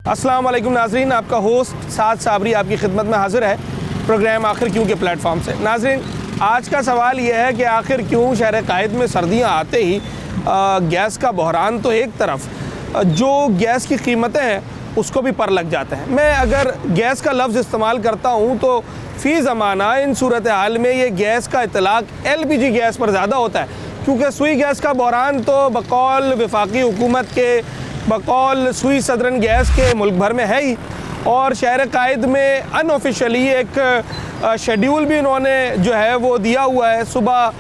अस्सलाम वालेकुम नाज़रीन, आपका होस्ट साद साबरी आपकी खिदमत में हाज़िर है प्रोग्राम आखिर क्यों के प्लेटफॉर्म से। नाज़रीन, आज का सवाल यह है कि आखिर क्यों शहर कायद में सर्दियां आते ही गैस का बहरान तो एक तरफ, जो गैस की कीमतें हैं उसको भी पर लग जाते हैं। मैं अगर गैस का लफ्ज़ इस्तेमाल करता हूँ तो फ़ी ज़माना इन सूरत हाल में ये गैस का इतलाक़ LPG गैस पर ज़्यादा होता है, क्योंकि सुई गैस का बहरान तो बकौल वफाकी हुकूमत के, बकौल सुई सदरन गैस के मुल्क भर में है ही। और शहर कायद में अनऑफिशियली एक शेड्यूल भी इन्होंने जो है वो दिया हुआ है। सुबह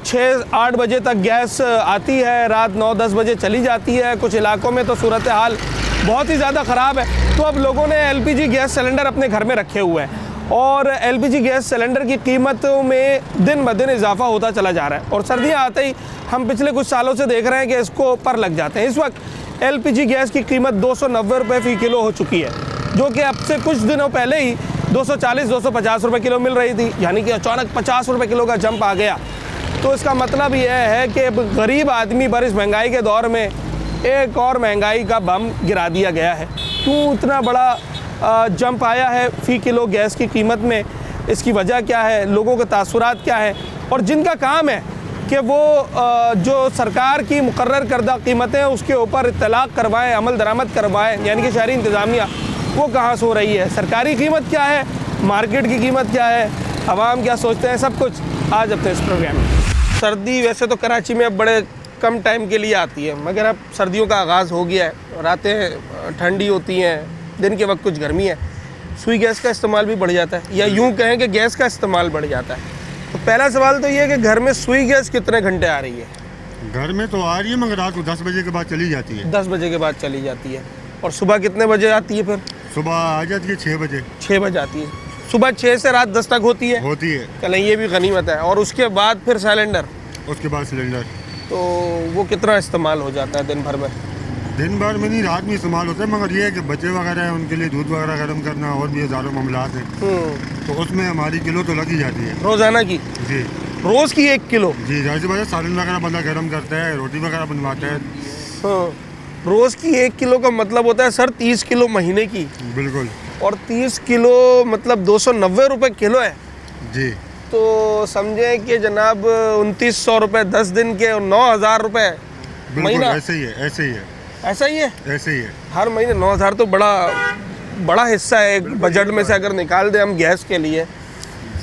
6-8 बजे तक गैस आती है, रात 9-10 बजे चली जाती है। कुछ इलाकों में तो सूरत हाल बहुत ही ज़्यादा ख़राब है। तो अब लोगों ने LPG गैस सिलेंडर अपने घर में रखे हुए हैं और LPG गैस सिलेंडर की कीमतों में दिन ब दिन इजाफा होता चला जा रहा है। और सर्दियाँ आते ही हम पिछले कुछ सालों से देख रहे हैं कि इसको पर लग जाते हैं। इस वक्त LPG गैस की कीमत 290 रुपये फ़ी किलो हो चुकी है, जो कि अब से कुछ दिनों पहले ही 240-250 रुपये किलो मिल रही थी, यानी कि अचानक 50 रुपये किलो का जंप आ गया। तो इसका मतलब यह है कि गरीब आदमी पर इस महंगाई के दौर में एक और महंगाई का बम गिरा दिया गया है। क्यों इतना बड़ा जंप आया है फ़ी किलो गैस की कीमत में, इसकी वजह क्या है, लोगों के तासुरात क्या है, और जिनका काम है कि वो जो सरकार की मुकर्रर करदा कीमतें हैं उसके ऊपर इत्तलाक़ करवाएं, अमल दरामद करवाएं, यानी कि शहरी इंतज़ामिया, वो कहाँ सो रही है, सरकारी कीमत क्या है, मार्केट की कीमत क्या है, अवाम क्या सोचते हैं, सब कुछ आज अपने इस प्रोग्राम में। सर्दी वैसे तो कराची में अब बड़े कम टाइम के लिए आती है, मगर अब सर्दियों का आगाज़ हो गया है। रातें ठंडी होती हैं, दिन के वक्त कुछ गर्मी है, सुई गैस का इस्तेमाल भी बढ़ जाता है, या यूँ कहें कि गैस का इस्तेमाल बढ़ जाता है। तो पहला सवाल तो ये है कि घर में सुई गैस कितने घंटे आ रही है? घर में तो आ रही है, मगर रात को 10 बजे के बाद चली जाती है। 10 बजे के बाद चली जाती है। और सुबह कितने बजे आती है फिर? सुबह आ जाती है 6 बजे। 6 बजे आती है। सुबह 6 से रात 10 तक होती है? चलें, ये भी गनीमत है। और उसके बाद फिर सिलेंडर? उसके बाद सिलेंडर। तो वो कितना इस्तेमाल हो जाता है दिन भर में? दिन भर में नहीं, रात में इस्तेमाल होता है, मगर ये है कि बच्चे वगैरह हैं, उनके लिए दूध वगैरह गर्म करना और भी हज़ारों मामलात हैं, तो उसमें हमारी किलो तो लग ही जाती है रोज़ाना की। जी, रोज़ की 1 किलो? जी, जाहिर बात है, सालन वगैरह बंदा गर्म करता है, रोटी वगैरह बनवाता है। हाँ, रोज़ की 1 किलो का मतलब होता है सर 30 किलो महीने की। बिल्कुल। और 30 किलो मतलब 290 रुपये किलो है जी। तो समझे कि जनाब 2900 रुपये 10 दिन के और 9000 रुपये महीना। ऐसे ही है, ऐसे ही है, ऐसा ही है, ऐसे ही है। हर महीने 9000 तो बड़ा हिस्सा है एक बजट में से अगर निकाल दें हम गैस के लिए।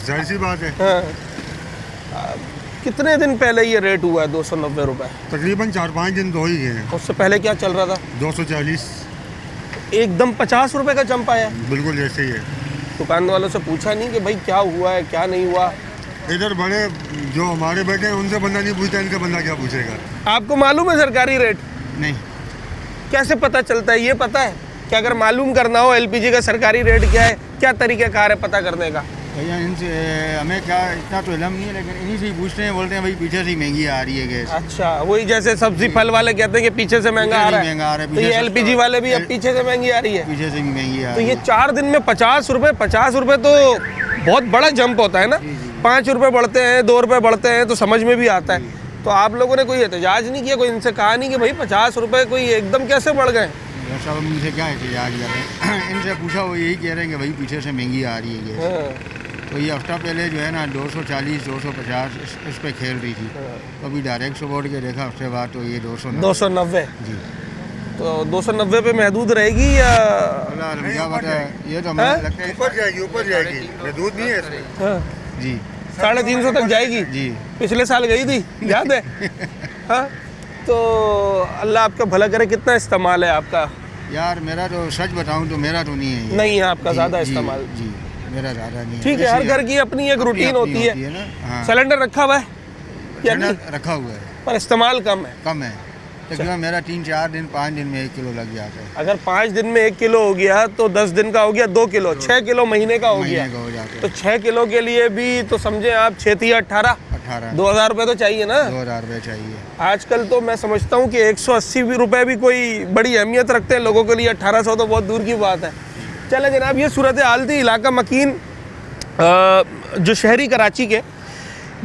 जाहिर सी बात है। हाँ। कितने दिन पहले ये रेट हुआ है 290 रुपये? तकरीबन 4-5 दिन तो हो ही गए हैं। उससे पहले क्या चल रहा था? 240। एकदम 50 रुपये का जंप आया। बिल्कुल ऐसे ही है। दुकान वालों से पूछा नहीं कि भाई क्या हुआ है क्या नहीं हुआ? इधर बड़े जो हमारे बैठे हैं उनसे बंदा नहीं पूछता, इनका बंदा क्या पूछेगा। आपको मालूम है सरकारी रेट? नहीं। कैसे पता चलता है? ये पता है कि अगर मालूम करना हो LPG का सरकारी रेट क्या है, क्या तरीक़ाकार है पता करने का? भैया इनसे हमें क्या इतना तो इल्म नहीं है, लेकिन इन्हीं से ही पूछते हैं, बोलते हैं भाई पीछे से ही महंगी आ रही है गैस। अच्छा, वही जैसे सब्जी फल वाले कहते हैं कि पीछे से महंगा आ रहा है, तो ये LPG वाले भी अब पीछे से महंगी आ रही है। पीछे से भी महंगी आ तो रही ये है। 4 दिन में 50 रुपये तो बहुत बड़ा जंप होता है ना। 5 रुपये बढ़ते हैं, 2 रुपये बढ़ते हैं तो समझ में भी आता है। तो आप लोगों ने कोई एहतजाज नहीं किया, कोई इनसे कहा नहीं कि भाई 50 रुपये कोई एकदम कैसे बढ़ गए? सब उनसे क्या एहतजाज कर रहे हैं, इनसे पूछा वो यही कह रहे हैं कि भाई पीछे से महंगी आ रही है गैस। तो ये हफ्ता पहले जो है ना 240-250 इस पे खेल रही थी, तो अभी डायरेक्ट से बोर्ड के देखा हफ्ते बाद तो ये 290 जी। तो 290 पे महदूद रहेगी या क्या बात है, ये तो हमें लगता है ऊपर जाएगी, महदूद नहीं है इसमें। जी 350 तक जाएगी जी। पिछले साल गई थी, याद है? हाँ, तो अल्लाह आपका भला करे। कितना इस्तेमाल है आपका? यार मेरा तो सच बताऊं तो मेरा तो नहीं है ये। नहीं है आपका ज़्यादा इस्तेमाल? जी, मेरा ज़्यादा नहीं है। ठीक है, हर घर की अपनी एक रूटीन होती है ना। हाँ। सिलेंडर रखा हुआ है या नहीं? रखा हुआ है, पर इस्तेमाल कम है। कम है तकरीबन मेरा 3-4 दिन 5 दिन में 1 किलो लग जाता है। अगर 5 दिन में 1 किलो हो गया तो 10 दिन का हो गया 2 किलो, 6 किलो महीने का हो गया। तो 6 किलो के लिए भी तो समझे आप 6 18 2000 रुपये तो चाहिए ना। 2000 रुपये चाहिए। आजकल तो मैं समझता हूँ कि 180 रुपये भी कोई बड़ी अहमियत रखते हैं लोगों के लिए, 1800 तो बहुत दूर की बात है। चले जनाब, ये सूरत हाल थी इलाका मकीन जो शहरी कराची के,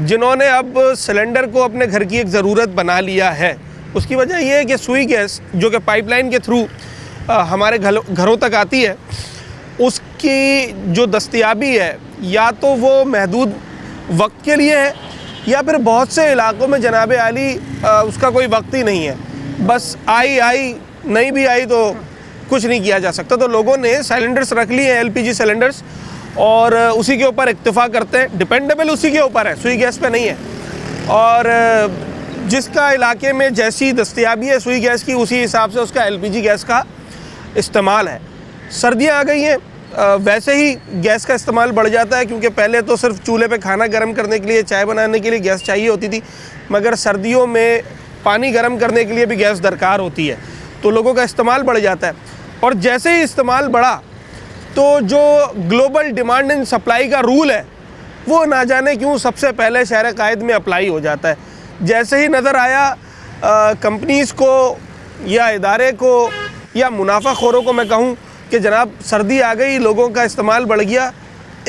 जिन्होंने अब सिलेंडर को अपने घर की एक ज़रूरत बना लिया है। उसकी वजह यह है कि सुई गैस जो कि पाइपलाइन के थ्रू हमारे घरों तक आती है उसकी जो दस्तयाबी है या तो वो महदूद वक्त के लिए है या फिर बहुत से इलाकों में जनाब आली उसका कोई वक्त ही नहीं है, बस आई नहीं भी आई तो कुछ नहीं किया जा सकता। तो लोगों ने सिलेंडर्स रख लिए हैं, एलपीजी सिलेंडर्स, और उसी के ऊपर इक्तफ़ा करते हैं। डिपेंडेबल उसी के ऊपर है, सुई गैस पे नहीं है। और जिसका इलाके में जैसी दस्तयाबी है सुई गैस की, उसी हिसाब से उसका एलपीजी गैस का इस्तेमाल है। सर्दियाँ आ गई हैं, वैसे ही गैस का इस्तेमाल बढ़ जाता है, क्योंकि पहले तो सिर्फ चूल्हे पे खाना गर्म करने के लिए, चाय बनाने के लिए गैस चाहिए होती थी, मगर सर्दियों में पानी गर्म करने के लिए भी गैस दरकार होती है, तो लोगों का इस्तेमाल बढ़ जाता है। और जैसे ही इस्तेमाल बढ़ा तो जो ग्लोबल डिमांड एंड सप्लाई का रूल है वो ना जाने क्यों सबसे पहले शहर कायद में अप्लाई हो जाता है। जैसे ही नज़र आया कंपनीज़ को या इदारे को या मुनाफाखोरों को, मैं कहूँ कि जनाब सर्दी आ गई, लोगों का इस्तेमाल बढ़ गया,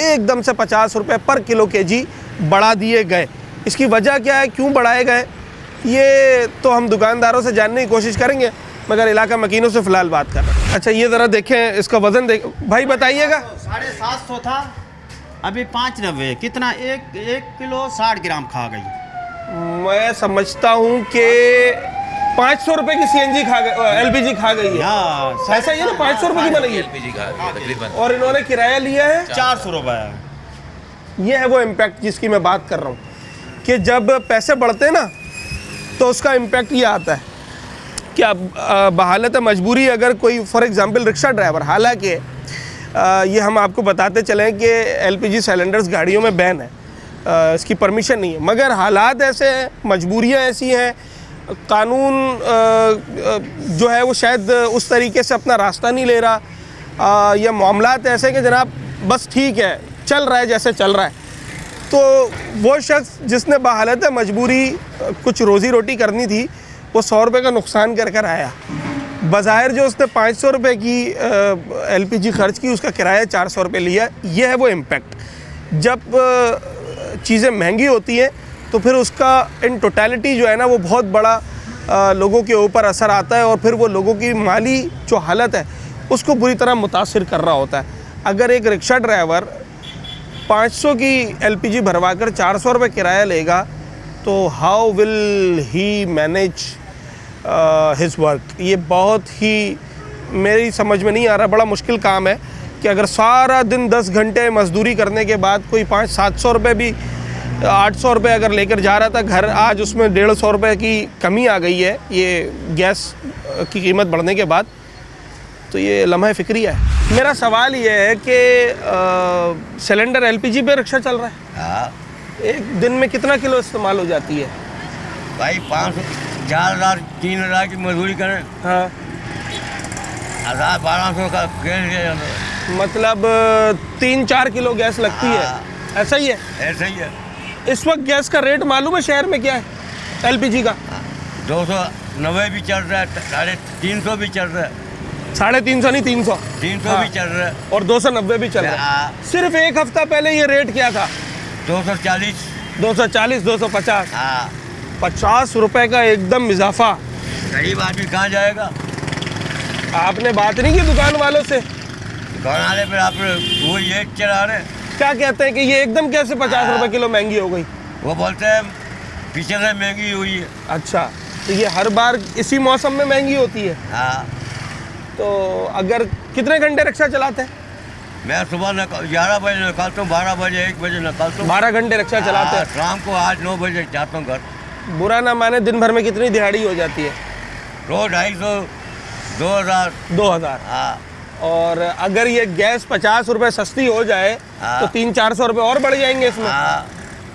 एकदम से 50 रुपये पर किलो केजी बढ़ा दिए गए। इसकी वजह क्या है, क्यों बढ़ाए गए, ये तो हम दुकानदारों से जानने की कोशिश करेंगे, मगर इलाका मकीनों से फ़िलहाल बात कर रहे हैं। अच्छा, ये ज़रा देखें, इसका वज़न देख भाई, बताइएगा। 750 था, अभी 590। कितना? एक किलो 60 ग्राम खा गई। मैं समझता हूँ कि 500 रुपये की सीएनजी खा गई, एलपीजी खा गई है। हाँ, ऐसा ही है ना, 500 रुपये की बनेगी एलपीजी का तकरीबन, और इन्होंने किराया लिया है 400 रुपये। ये है वो इम्पैक्ट जिसकी मैं बात कर रहा हूँ, कि जब पैसे बढ़ते हैं ना तो उसका इम्पैक्ट ये आता है कि अब बहालत मजबूरी अगर कोई फॉर एग्ज़ाम्पल रिक्शा ड्राइवर, हालांकि ये हम आपको बताते चलें कि एलपीजी सिलेंडर्स गाड़ियों में बैन है, इसकी परमिशन नहीं है, मगर हालात ऐसे हैं, मजबूरियाँ ऐसी हैं, कानून जो है वो शायद उस तरीके से अपना रास्ता नहीं ले रहा, या मामलात ऐसे कि जनाब बस ठीक है, चल रहा है जैसे चल रहा है। तो वो शख्स जिसने बहालत मजबूरी कुछ रोज़ी रोटी करनी थी, वो 100 रुपये का नुकसान कर कर आया। बज़ाहिर जो उसने 500 रुपये की एलपीजी खर्च की, उसका किराया 400 रुपये लिया। ये है वो इम्पेक्ट। जब चीज़ें महंगी होती हैं तो फिर उसका इन टोटलिटी जो है ना वो बहुत बड़ा लोगों के ऊपर असर आता है, और फिर वो लोगों की माली जो हालत है उसको बुरी तरह मुतासिर कर रहा होता है। अगर एक रिक्शा ड्राइवर 500 की एलपीजी भरवा कर 400 रुपये किराया लेगा तो how will he manage his work. ये बहुत ही मेरी समझ में नहीं आ रहा, बड़ा मुश्किल काम है कि अगर सारा दिन 10 घंटे मजदूरी करने के बाद कोई 500-700 रुपये भी 800 रुपये अगर लेकर जा रहा था घर, आज उसमें 150 रुपये की कमी आ गई है ये गैस की कीमत बढ़ने के बाद, तो ये लम्हा फ़िक्री है। मेरा सवाल ये है कि सिलेंडर एलपीजी पे रिक्शा चल रहा है, हाँ एक दिन में कितना किलो इस्तेमाल हो जाती है? भाई 500 4,000 3,000 की मजदूरी करें, हाँ, 1,000-1,200 का गैस ले जाता है। मतलब 3-4 किलो गैस लगती है, ऐसा ही है? ऐसा ही है। इस वक्त गैस का रेट मालूम है शहर में क्या है एलपीजी का? 290 भी चल रहा है, 350 भी चल रहा है, 350 नहीं 300, 300 भी चल रहा है, और 290 भी चल रहा है। हाँ। सिर्फ एक हफ्ता पहले ये रेट क्या था? 240। 240, 250, हाँ, 50 रुपए का एकदम इजाफा। गरीब आदमी कहाँ जाएगा? आपने बात नहीं की दुकान वालों से? दुकान वाले पर आप वो ये चला रहे, क्या कहते हैं कि ये एकदम कैसे 50 रुपए किलो महंगी हो गई? वो बोलते हैं पीछे से महंगी हुई है। अच्छा, तो ये हर बार इसी मौसम में महंगी होती है? हाँ, तो अगर कितने घंटे रिक्शा चलाते हैं? मैं सुबह 11 बजे निकालता हूँ, 12 बजे 1 बजे निकालता हूँ, 12 घंटे रिक्शा चलाते हैं। शाम को 8-9 बजे जाता हूँ घर। बुरा ना माने, दिन भर में कितनी दिहाड़ी हो जाती है? रोज 250 2,000। 2000। हाँ, और अगर ये गैस 50 रुपए सस्ती हो जाए हाँ। तो 300-400 रुपए और बढ़ जाएंगे इसमें। हाँ,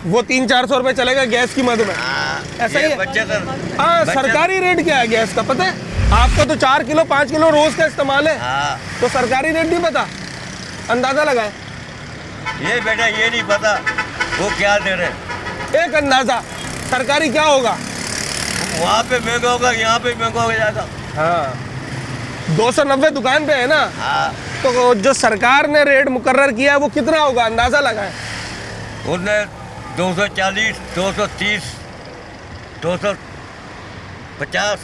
वो 300-400 रुपए चलेगा गैस की मद में। हाँ, ऐसा ही ये है? बच्चे तो हाँ, बच्चे- सरकारी रेट क्या है गैस का पता है आपका? तो 4 किलो 5 किलो रोज का इस्तेमाल है, हाँ, तो सरकारी रेट नहीं पता? अंदाजा लगाए, ये बेटा ये नहीं पता वो क्या दे रहे हैं। एक अंदाजा सरकारी क्या होगा? वहाँ पे महंगा होगा, यहाँ पे महंगा हो जाएगा। हाँ, 290 दुकान पे है ना, हाँ, तो जो सरकार ने रेट मुकर्रर किया है वो कितना होगा अंदाजा लगाए? उसने 240 230 250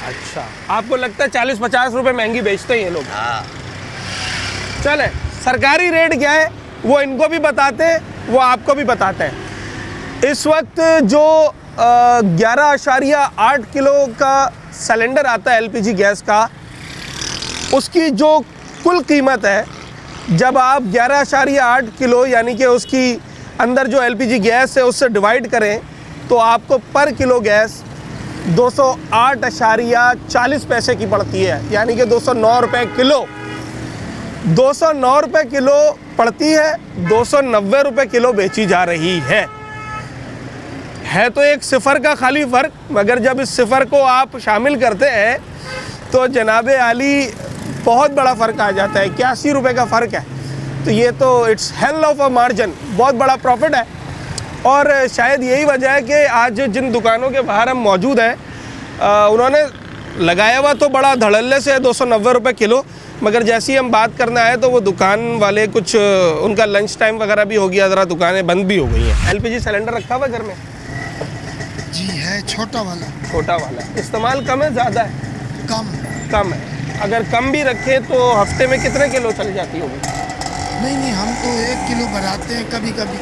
अच्छा, आपको लगता है 40-50 रुपए महंगी बेचते हैं ये लोग? हाँ चले, सरकारी रेट क्या है वो इनको भी बताते हैं, वो आपको भी बताते हैं। इस वक्त जो 11.8 किलो का सिलेंडर आता है एलपीजी गैस का, उसकी जो कुल कीमत है, जब आप 11.8 किलो यानी कि उसकी अंदर जो एलपीजी गैस है उससे डिवाइड करें तो आपको पर किलो गैस 208.40 पैसे की पड़ती है, यानी कि 209 रुपये किलो। 209 रुपये किलो पड़ती है, 290 रुपये किलो बेची जा रही है तो एक सिफर का खाली फ़र्क, मगर जब इस सिफर को आप शामिल करते हैं तो जनाबे आली बहुत बड़ा फ़र्क आ जाता है। 81 रुपये का फ़र्क है, तो ये तो it's hell of a margin, बहुत बड़ा प्रॉफिट है। और शायद यही वजह है कि आज जिन दुकानों के बाहर हम मौजूद हैं उन्होंने लगाया हुआ तो बड़ा धड़ल्ले से 290 रुपये किलो, मगर जैसे ही हम बात करने आए तो वो दुकान वाले कुछ उनका लंच टाइम वगैरह भी हो गया, ज़रा दुकानें बंद भी हो गई हैं। एलपीजी सिलेंडर रखा हुआ घर में? जी है, छोटा वाला। छोटा वाला। इस्तेमाल कम है ज़्यादा है? कम है। अगर कम भी रखें तो हफ्ते में कितने किलो चल जाती होगी? नहीं, हम तो 1 किलो भराते हैं कभी कभी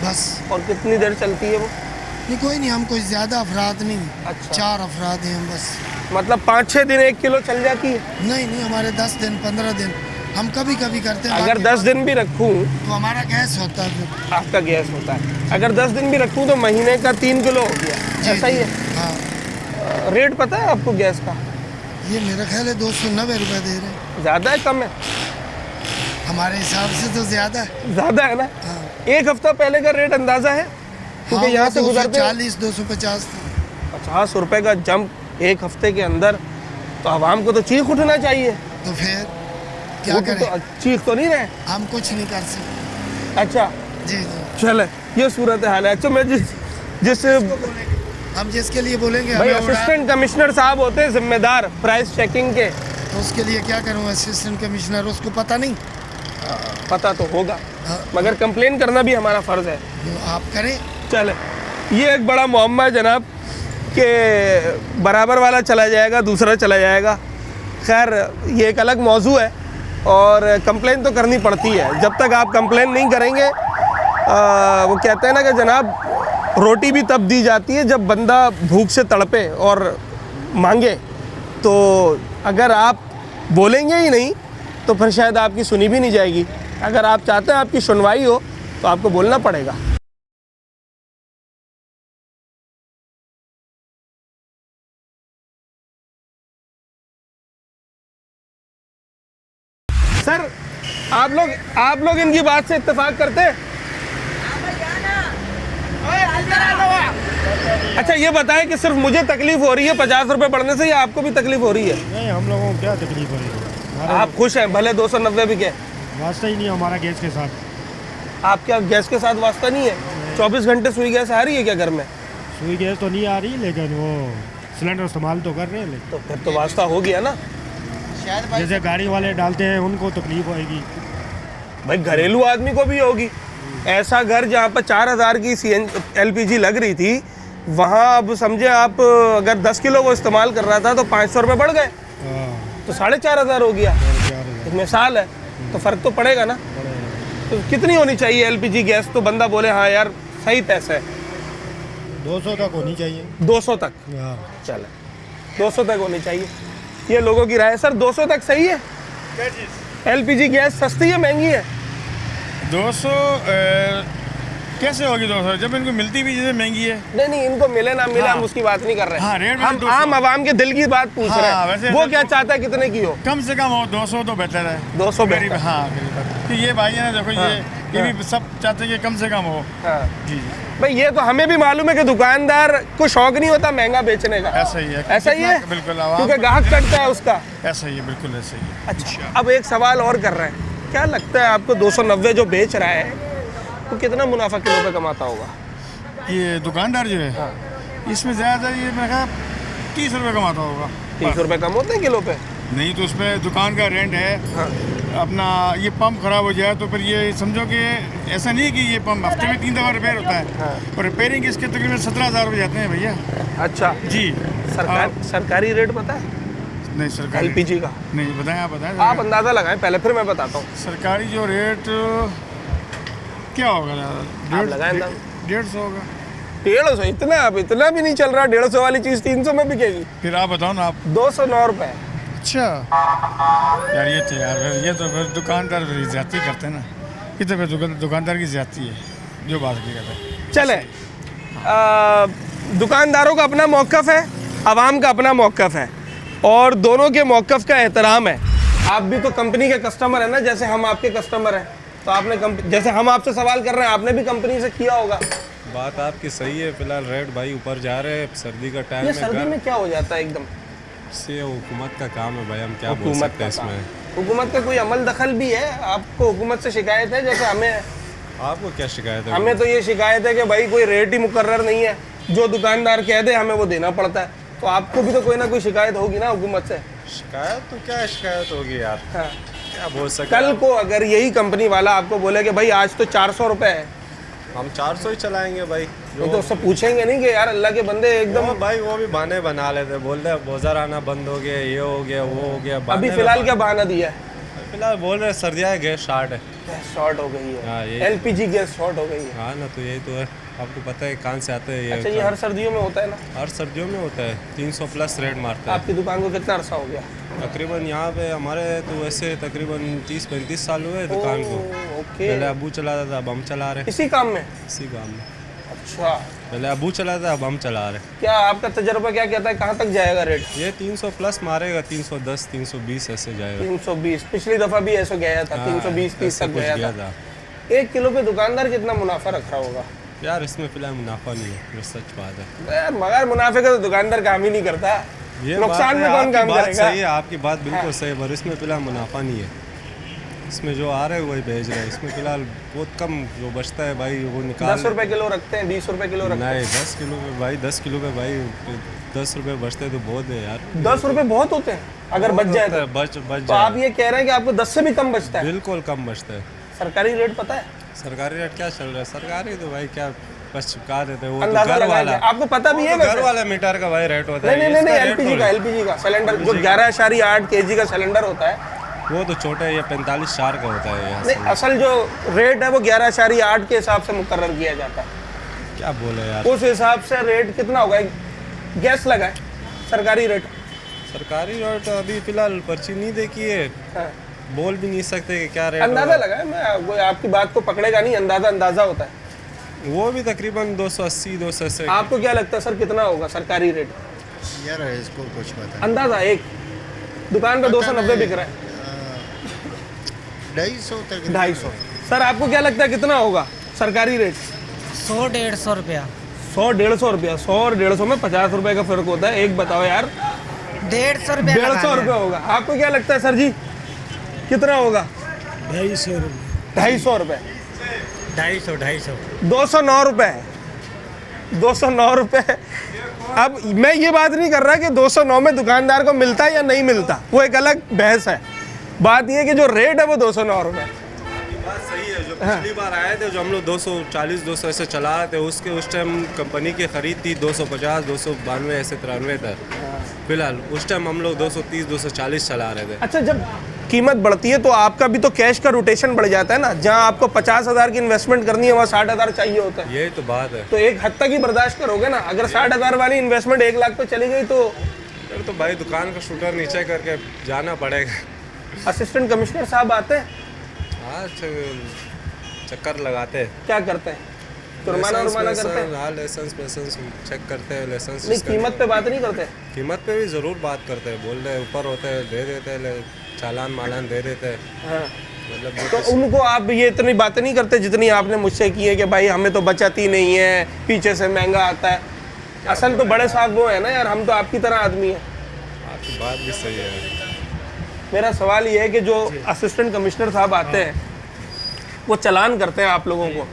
बस। और कितनी देर चलती है वो? नहीं, कोई नहीं, हम कोई ज़्यादा अफराद नहीं। अच्छा। 4 अफराद हैं हम बस। मतलब 5-6 दिन 1 किलो चल जाती है? नहीं, हमारे 10 दिन 15 दिन हम कभी कभी करते हैं। अगर 10 दिन भी रखूँ तो हमारा गैस होता है फिर। आपका गैस होता है। अगर 10 दिन भी रखूँ तो महीने का 3 किलो हो गया, ऐसा ही है? हाँ। रेट पता है आपको गैस का? ये मेरा ख्याल है 290 रुपये दे रहे हैं। ज़्यादा है कम है? हमारे हिसाब से तो ज़्यादा है। ज़्यादा है ना? हाँ। एक हफ्ता पहले का रेट अंदाज़ा है? क्योंकि हाँ, यहाँ से गुजरते 250 50 रुपए का जंप एक हफ्ते के अंदर, तो आवाम को तो चीख उठना चाहिए। तो फिर क्या वो करें? तो चीख तो नहीं रहे? हम कुछ नहीं कर सकते। अच्छा जी। चले, ये सूरत हाल है। अच्छा, मैं जिस हम जिसके लिए बोलेंगे भाई हमें असिस्टेंट कमिश्नर साहब होते हैं जिम्मेदार प्राइस चेकिंग के, तो उसके लिए क्या करूँ? असिस्टेंट कमिश्नर, उसको पता नहीं? पता तो होगा, हाँ। मगर कंप्लेन करना भी हमारा फ़र्ज़ है। तो आप करें। चले, ये एक बड़ा मुअम्मा है जनाब कि बराबर वाला चला जाएगा, दूसरा चला जाएगा। खैर, ये एक अलग मौजू है और कंप्लेन तो करनी पड़ती है। जब तक आप कंप्लेन नहीं करेंगे, वो कहते हैं ना कि जनाब रोटी भी तब दी जाती है जब बंदा भूख से तड़पे और मांगे। तो अगर आप बोलेंगे ही नहीं तो फिर शायद आपकी सुनी भी नहीं जाएगी। अगर आप चाहते हैं आपकी सुनवाई हो तो आपको बोलना पड़ेगा। सर, आप लोग इनकी बात से इत्तेफाक करते हैं? अच्छा, ये बताएं कि सिर्फ मुझे तकलीफ हो रही है 50 रुपए बढ़ने से या आपको भी तकलीफ हो रही है? नहीं, हम लोगों को क्या तकलीफ हो रही है? आप खुश हैं? भले 290 भी के वास्ता ही नहीं हमारा गैस के साथ। आप क्या गैस के साथ वास्ता नहीं है? 24 घंटे सुई गैस आ रही है क्या घर में? सुई गैस तो नहीं आ रही, लेकिन वो सिलेंडर इस्तेमाल तो कर रहे हैं। तो फिर तो वास्ता हो गया ना। जैसे गाड़ी वाले डालते हैं उनको तकलीफ होएगी। भाई घरेलू आदमी को भी होगी। ऐसा घर जहाँ पर 4000 की LPG लग रही थी, वहाँ अब समझे आप अगर 10 किलो वो इस्तेमाल कर रहा था तो 500 रुपये बढ़ गए, तो 4500 हो गया। एक मिसाल है, तो फ़र्क तो पड़ेगा ना। तो कितनी होनी चाहिए LPG गैस तो बंदा बोले हाँ यार सही पैसा है? 200 तक होनी चाहिए। 200 तक? चले, 200 तक होनी चाहिए, ये लोगों की राय है। सर 200 तक सही है? LPG गैस सस्ती है महंगी है? 200 कैसे होगी 200 जब इनको मिलती भी जैसे महंगी है? नहीं, इनको मिले ना मिले, हम उसकी बात नहीं कर रहे। हाँ, रेट हम आम आवाम के दिल की बात पूछ रहे हैं। वो क्या चाहता है कितने की हो? कम से कम हो 200 तो बेहतर है। 200 गरीब, हाँ गरीब। कि ये भाई है ना, देखो ये भी सब चाहते हैं कि कम से कम हो। हाँ। जी। भाई ये तो हमें भी मालूम है कि दुकानदार को शौक नहीं होता महंगा बेचने का। ऐसा ही है। ऐसा ही है, बिल्कुल, क्योंकि ग्राहक कटता है उसका। ऐसा ही है, बिल्कुल ऐसा ही है। अच्छा, अब एक सवाल और कर रहे हैं, क्या लगता है आपको 290 जो बेच रहा है तो कितना मुनाफा किलो पे कमाता होगा? ये दुकानदार जो है, इसमें ज़्यादा ये मेरा ख्याल 30 रुपये कमाता होगा। 30 रुपये कम होते हैं किलो पे? नहीं, तो उसमें दुकान का रेंट है। हाँ। अपना ये पंप खराब हो जाए तो फिर ये समझो कि ऐसा नहीं कि ये पंप हफ्ते में 3 दफ़ा रिपेयर होता है। हाँ। और रिपेयरिंग इसके तकरीबन 17,000 रुपये जाते हैं भैया। अच्छा जी, सरकारी रेट पता है नहीं सरकारी LPG का? नहीं बताएं, आप बताएं। आप अंदाज़ा लगाएं पहले, फिर मैं बताता हूँ। सरकारी जो रेट क्या होगा? आप लगाएं अंदाज़ा। 150 होगा। 150? इतना? अब इतना भी नहीं चल रहा। 150 वाली चीज़ 300 में बिकेगी। फिर आप बताओ ना आप। 209 रुपये। अच्छा यार, ये तो यार ये तो फिर दुकानदार फिर ज्यादती करते हैं ना। ये तो फिर दुकानदार की ज्यादती है जो बात की करते हैं। चले, दुकानदारों का अपना मौक़िफ़ है, आवाम का अपना मौक़िफ़ है, और दोनों के मौक़िफ़ का एहतराम है। आप भी तो कंपनी के कस्टमर हैं ना, जैसे हम आपके कस्टमर हैं। तो आपने जैसे हम आपसे सवाल कर रहे हैं, आपने भी कंपनी से किया होगा। बात आपकी सही है। फिलहाल रेट भाई ऊपर जा रहे हैं, सर्दी का टाइम ये है। सर्दी में क्या हो जाता है एकदम? से हुकूमत का काम है भाई, हम क्या बोल सकते हैं इसमें। हुकूमत का कोई अमल दखल भी है? आपको हुकूमत से शिकायत है? जैसे हमें, आपको क्या शिकायत है? हमें तो ये शिकायत है कि भाई कोई रेट ही मुकर्रर नहीं है, जो दुकानदार कह दे हमें वो देना पड़ता है। तो आपको भी तो कोई ना कोई शिकायत होगी ना हुकूमत से? शिकायत तो क्या शिकायत होगी यार। हाँ। क्या बोल सकते कल को अगर यही कंपनी वाला आपको बोले कि भाई आज तो 400 रुपये है, हम 400 ही चलाएंगे भाई। तो उससे पूछेंगे नहीं कि यार अल्लाह के बंदे एकदम। भाई वो भी बहाने बना लेते, बोलते हैं बाजार आना बंद हो गया, ये हो गया, वो हो गया। अभी फिलहाल क्या बहाना दिया है? फिलहाल बोल रहे सर्दियाँ गैस शॉर्ट है। गैस शॉर्ट हो गई है। हाँ, ये LPG गैस शॉर्ट हो गई है। हाँ ना, तो यही तो है। आपको पता है कहाँ से आते हैं ये? अच्छा, ये हर सर्दियों में होता है ना? हर सर्दियों में होता है। 300 प्लस रेट मारता है। आपकी दुकान को कितना अरसा हो गया? तकरीबन यहाँ पे हमारे तो वैसे तकरीबन 30-35 साल हुए दुकान को। ओके। पहले अबू चलाता था, अब हम चला रहे। इसी काम में? इसी काम में। अच्छा, पहले अबू चलाता था, अब हम चला रहे। क्या आपका तजर्बा क्या कहता है, कहाँ तक जाएगा रेट? ये 300 प्लस मारेगा, 310 320 ऐसे जाएगा। 320? पिछली दफा भी ऐसे गया था। 320-30 तक गया था। 1 किलो पे दुकानदार कितना मुनाफा रख रहा होगा? यार इसमें फिलहाल मुनाफा नहीं है, ये सच बात है यार। मगर मुनाफे का तो दुकानदार काम ही नहीं करता। ये नुकसान में कौन काम करेगा? सही है, आपकी बात बिल्कुल सही है, पर इसमें फिलहाल मुनाफा नहीं है। इसमें जो आ रहा है वही भेज रहे हैं। इसमें फिलहाल बहुत कम जो बचता है भाई वो निकाल। 10 रुपए किलो रखते हैं, 20 रुपए किलो रखते हैं। नहीं, 10 किलो पे भाई, 10 किलो पे भाई 10 रुपए बचते तो बहुत है यार। 10 रुपए बहुत होते हैं अगर बच जाए तो। बच तो जाए। आप ये कह रहे हैं कि आपको 10 से भी कम बचता है? बिल्कुल कम बचता है। सरकारी रेट पता है? सरकारी रेट क्या चल रहा है? सरकारी तो भाई क्या बस चुका देते हैं वो। अंदाजा घर लगा वाला, लिया। आपको पता भी है वैसे? घर वाला मीटर का भाई रेट होता है। नहीं, LPG का सिलेंडर जो 11.8 kg का सिलेंडर होता है वो तो छोटा है, ये 45 चार का होता है यहाँ। नहीं, असल जो रेट है वो 11.8 के हिसाब से मुकर्रर किया जाता है। क्या बोले यार, उस हिसाब से रेट कितना होगा? गैस लगा है सरकारी रेट। सरकारी रेट अभी फिलहाल पर्ची नहीं देखी है। हाँ। बोल भी नहीं सकते कि क्या रेट अंदाजा लगा है। मैं कोई आपकी बात को पकड़ेगा नहीं, अंदाजा होता है। वो भी तकरीबन 280 280। आपको क्या लगता है सर कितना होगा सरकारी रेट? यार इसको कुछ पता अंदाजा एक दुकान पे 290 बिक रहा है। 250 तक। 250। सर आपको क्या लगता है कितना होगा सरकारी रेट? 100-150 रुपया। 100-150 रुपया? 100 और 150 में 50 रुपए का फर्क होता है। एक बताओ यार। 150 रुपया। 150 रुपया होगा। आपको क्या लगता है सर जी कितना होगा? 250 रुपये। 250 रुपये? 250 209 रुपये। 209 रुपये। अब मैं ये बात नहीं कर रहा कि 209 में दुकानदार को मिलता है या नहीं मिलता, वो एक अलग बहस है। बात ये कि जो रेट है वो 209 रुपये। बात सही है। जो पिछली बार आए थे, जो हम लोग 240 200 ऐसे चला रहे थे, उसके उस टाइम कंपनी की खरीद थी 250 292 ऐसे 93 तक। फिलहाल उस टाइम हम लोग 230 240 चला रहे थे। अच्छा, जब कीमत बढ़ती है तो आपका भी तो कैश का रोटेशन बढ़ जाता है ना। जहाँ आपको 50,000 की इन्वेस्टमेंट करनी है वहाँ 60,000 चाहिए होता है। यही तो बात है। तो एक हद तक ही बर्दाश्त करोगे ना। अगर 60,000 वाली इन्वेस्टमेंट 1 लाख पे चली गई तो फिर तो भाई दुकान का शूटर नीचे करके जाना पड़ेगा। असिस्टेंट कमिश्नर साहब आते हैं? हाँ, चक्कर लगाते हैं। क्या करते हैं? जुर्माना करते हैं? हाँ, लाइसेंस चेक करते हैं। लाइसेंस नहीं, कीमत पे बात नहीं करते? कीमत पे भी ज़रूर बात करते हैं। बोल रहे ऊपर होते हैं, दे देते हैं, चालान मालान दे देते हैं। हाँ। मतलब तो उनको आप ये इतनी बातें नहीं करते जितनी आपने मुझसे की है कि भाई हमें तो बचत ही नहीं है, पीछे से महंगा आता है। असल तो बड़े साहब वो है ना यार, हम तो आपकी तरह आदमी हैं। आपकी बात भी सही है। मेरा सवाल ये है कि जो असिस्टेंट कमिश्नर साहब आते हैं वो चालान करते हैं आप लोगों को,